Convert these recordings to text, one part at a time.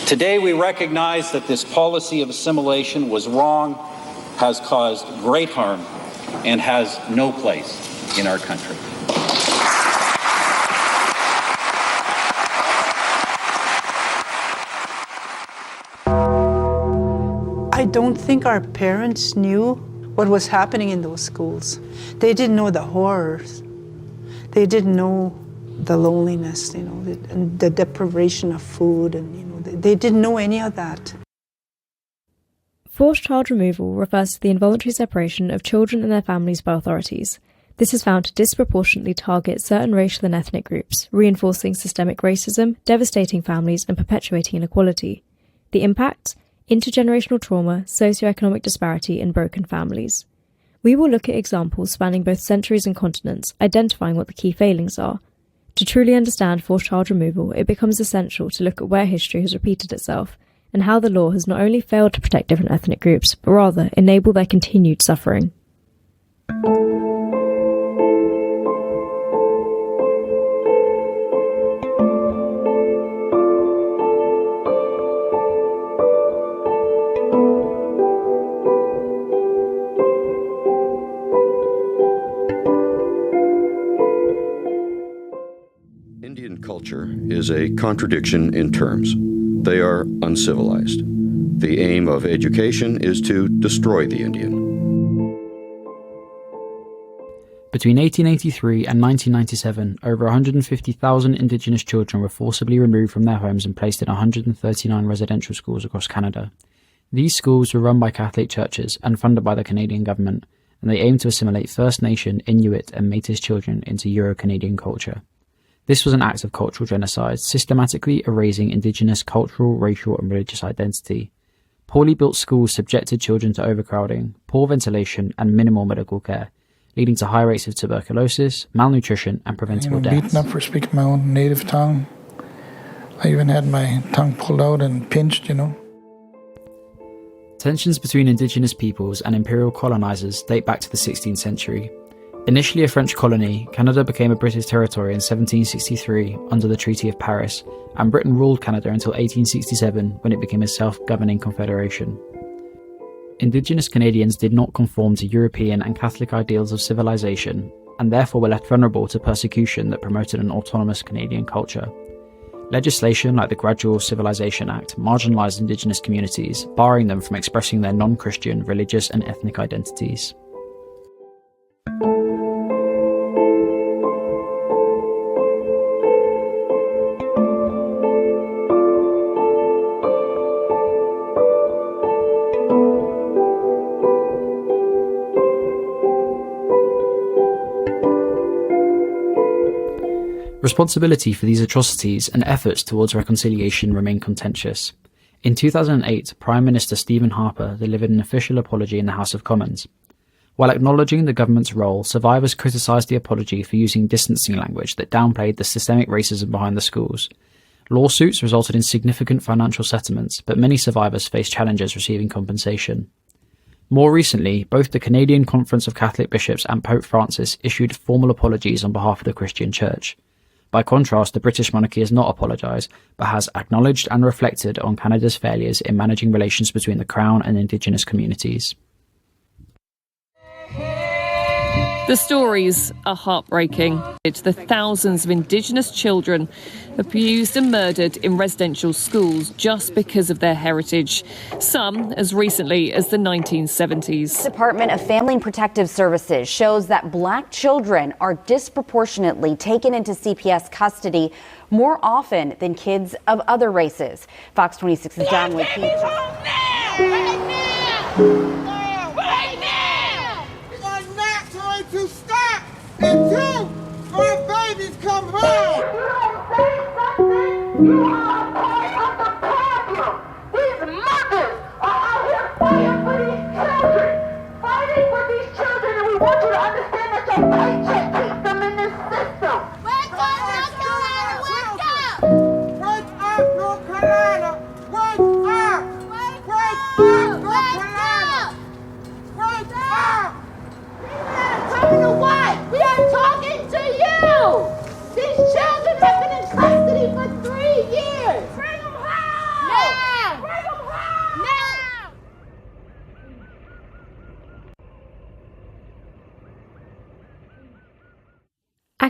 Today, we recognize that this policy of assimilation was wrong, has caused great harm, and has no place in our country. I don't think our parents knew what was happening in those schools. They didn't know the horrors. They didn't know the loneliness, and the deprivation of food, and they didn't know any of that. Forced child removal refers to the involuntary separation of children and their families by authorities. This is found to disproportionately target certain racial and ethnic groups, reinforcing systemic racism, devastating families, and perpetuating inequality. The impact? Intergenerational trauma, socioeconomic disparity, and broken families. We will look at examples spanning both centuries and continents, identifying what the key failings are. To truly understand forced child removal, it becomes essential to look at where history has repeated itself, and how the law has not only failed to protect different ethnic groups, but rather enable their continued suffering. Indian culture is a contradiction in terms. They are uncivilized. The aim of education is to destroy the Indian. Between 1883 and 1997, over 150,000 Indigenous children were forcibly removed from their homes and placed in 139 residential schools across Canada. These schools were run by Catholic churches and funded by the Canadian government, and they aimed to assimilate First Nation, Inuit and Métis children into Euro-Canadian culture. This was an act of cultural genocide, systematically erasing Indigenous cultural, racial and religious identity. Poorly built schools subjected children to overcrowding, poor ventilation and minimal medical care, leading to high rates of tuberculosis, malnutrition and preventable deaths. Beaten up for speaking my own native tongue. I even had my tongue pulled out and pinched, Tensions between Indigenous peoples and imperial colonizers date back to the 16th century. Initially a French colony, Canada became a British territory in 1763 under the Treaty of Paris, and Britain ruled Canada until 1867 when it became a self-governing confederation. Indigenous Canadians did not conform to European and Catholic ideals of civilization, and therefore were left vulnerable to persecution that promoted an autonomous Canadian culture. Legislation like the Gradual Civilization Act marginalised Indigenous communities, barring them from expressing their non-Christian religious and ethnic identities. Responsibility for these atrocities and efforts towards reconciliation remain contentious. In 2008, Prime Minister Stephen Harper delivered an official apology in the House of Commons. While acknowledging the government's role, survivors criticised the apology for using distancing language that downplayed the systemic racism behind the schools. Lawsuits resulted in significant financial settlements, but many survivors faced challenges receiving compensation. More recently, both the Canadian Conference of Catholic Bishops and Pope Francis issued formal apologies on behalf of the Christian Church. By contrast, the British monarchy has not apologised, but has acknowledged and reflected on Canada's failures in managing relations between the Crown and Indigenous communities. The stories are heartbreaking. It's the thousands of Indigenous children abused and murdered in residential schools just because of their heritage, some as recently as the 1970s. The Department of Family and Protective Services shows that black children are disproportionately taken into CPS custody more often than kids of other races. Fox 26 is down with Pete. To stop until our babies come home. You are a part of the problem. These mothers are out here fighting for these children, and we want you to understand that your paycheck keeps them in this system. Wake up, North Carolina, wake up! Wake up, North Carolina, wake up! Wake up, North Carolina, wake up! Talking to what? We are talking to you! These children have been in custody for 3 years! Bring them home!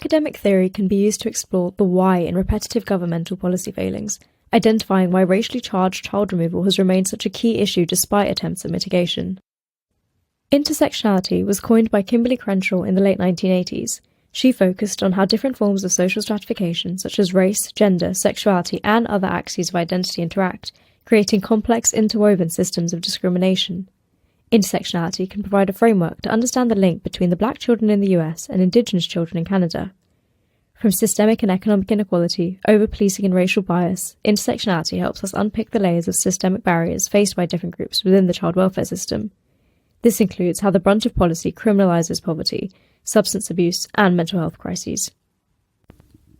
Academic theory can be used to explore the why in repetitive governmental policy failings, identifying why racially charged child removal has remained such a key issue despite attempts at mitigation. Intersectionality was coined by Kimberly Crenshaw in the late 1980s. She focused on how different forms of social stratification, such as race, gender, sexuality, and other axes of identity interact, creating complex, interwoven systems of discrimination. Intersectionality can provide a framework to understand the link between the black children in the US and Indigenous children in Canada. From systemic and economic inequality, over-policing and racial bias, intersectionality helps us unpick the layers of systemic barriers faced by different groups within the child welfare system. This includes how the brunt of policy criminalises poverty, substance abuse, and mental health crises.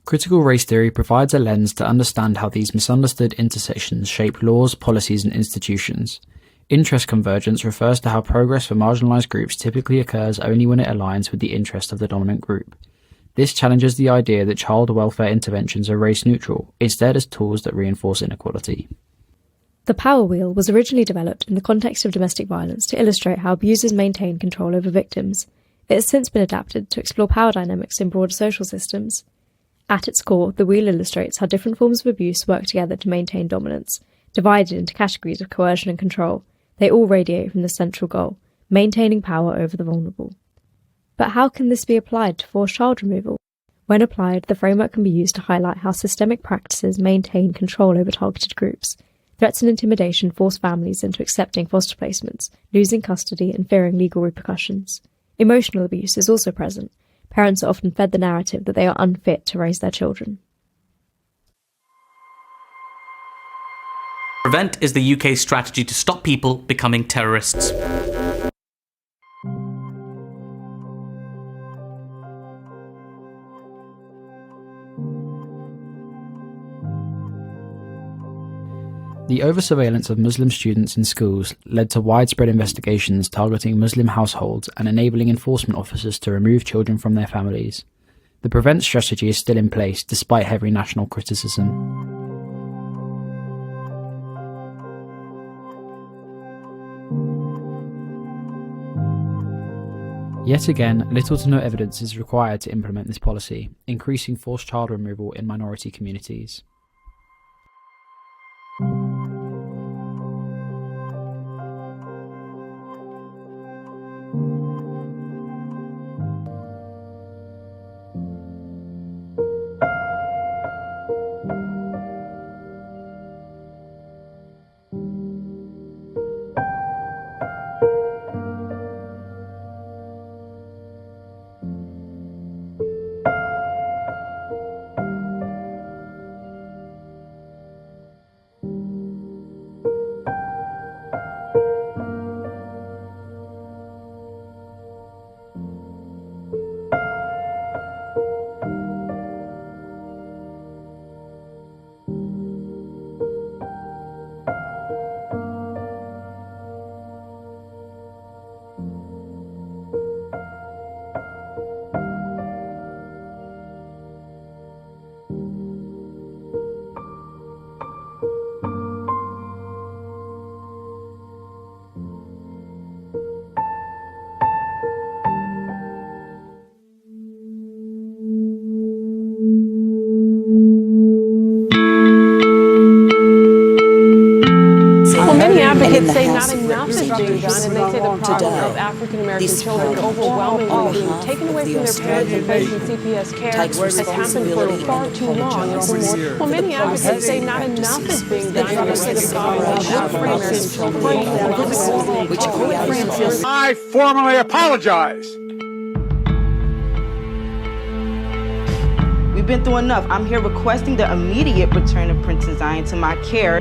Critical race theory provides a lens to understand how these misunderstood intersections shape laws, policies, and institutions. Interest convergence refers to how progress for marginalised groups typically occurs only when it aligns with the interest of the dominant group. This challenges the idea that child welfare interventions are race-neutral, instead as tools that reinforce inequality. The power wheel was originally developed in the context of domestic violence to illustrate how abusers maintain control over victims. It has since been adapted to explore power dynamics in broader social systems. At its core, the wheel illustrates how different forms of abuse work together to maintain dominance. Divided into categories of coercion and control, they all radiate from the central goal, maintaining power over the vulnerable. But how can this be applied to forced child removal? When applied, the framework can be used to highlight how systemic practices maintain control over targeted groups. Threats and intimidation force families into accepting foster placements, losing custody, and fearing legal repercussions. Emotional abuse is also present. Parents are often fed the narrative that they are unfit to raise their children. PREVENT is the UK's strategy to stop people becoming terrorists. The over-surveillance of Muslim students in schools led to widespread investigations targeting Muslim households and enabling enforcement officers to remove children from their families. The PREVENT strategy is still in place despite heavy national criticism. Yet again, little to no evidence is required to implement this policy, increasing forced child removal in minority communities. Advocates say not enough is being done, and they say the problem of African American children overwhelmingly being taken away from their parents and placed in CPS care has happened for far too long. Well, many advocates say not enough is being done, and they say the problem of African American children overwhelmingly. I formally apologize. We've been through enough. I'm here requesting the immediate return of Princess Zion to my care.